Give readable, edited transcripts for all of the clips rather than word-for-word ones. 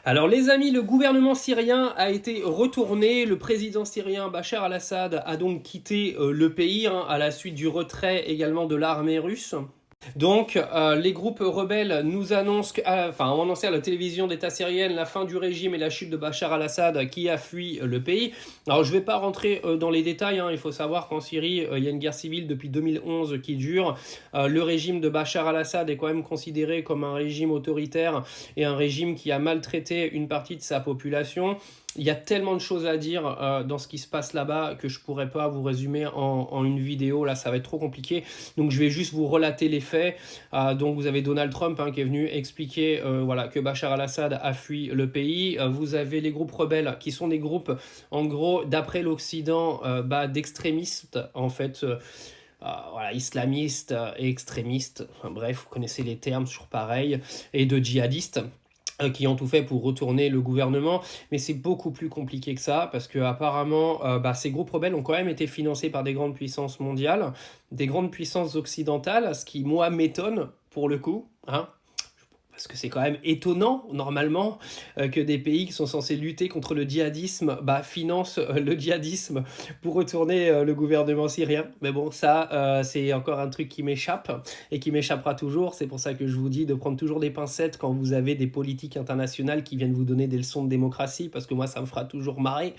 Alors les amis, le gouvernement syrien a été retourné. Le président syrien Bachar al-Assad a donc quitté le pays à la suite du retrait également de l'armée russe. Donc, les groupes rebelles nous annoncent, ont annoncé à la télévision d'État syrienne la fin du régime et la chute de Bachar al-Assad qui a fui le pays. Alors, je ne vais pas rentrer dans les détails, il faut savoir qu'en Syrie, il y a une guerre civile depuis 2011 qui dure. Le régime de Bachar al-Assad est quand même considéré comme un régime autoritaire et un régime qui a maltraité une partie de sa population. Il y a tellement de choses à dire dans ce qui se passe là-bas que je ne pourrais pas vous résumer en une vidéo. Là, ça va être trop compliqué. Donc, je vais juste vous relater les faits. Donc, vous avez Donald Trump qui est venu expliquer que Bachar al-Assad a fui le pays. Vous avez les groupes rebelles qui sont des groupes, en gros, d'après l'Occident, d'extrémistes, en fait. Islamistes et extrémistes, enfin, bref, vous connaissez les termes, toujours pareil, et de djihadistes qui ont tout fait pour retourner le gouvernement, mais c'est beaucoup plus compliqué que ça, parce que apparemment, ces groupes rebelles ont quand même été financés par des grandes puissances mondiales, des grandes puissances occidentales, ce qui, moi, m'étonne, pour le coup, parce que c'est quand même étonnant, normalement, que des pays qui sont censés lutter contre le djihadisme financent le djihadisme pour retourner le gouvernement syrien. Mais bon, ça, c'est encore un truc qui m'échappe et qui m'échappera toujours. C'est pour ça que je vous dis de prendre toujours des pincettes quand vous avez des politiques internationales qui viennent vous donner des leçons de démocratie, parce que moi, ça me fera toujours marrer.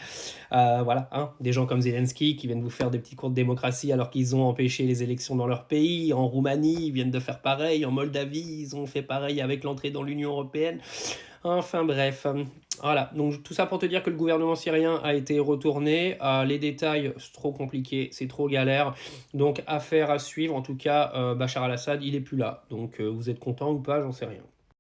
Des gens comme Zelensky qui viennent vous faire des petits cours de démocratie alors qu'ils ont empêché les élections dans leur pays. En Roumanie, ils viennent de faire pareil. En Moldavie, ils ont fait pareil avec l'entrée dans l'Union européenne. Enfin bref, voilà. Donc tout ça pour te dire que le gouvernement syrien a été retourné. Les détails, c'est trop compliqué, c'est trop galère. Donc affaire à suivre. En tout cas, Bachar al-Assad, il est plus là. Donc vous êtes content ou pas, j'en sais rien.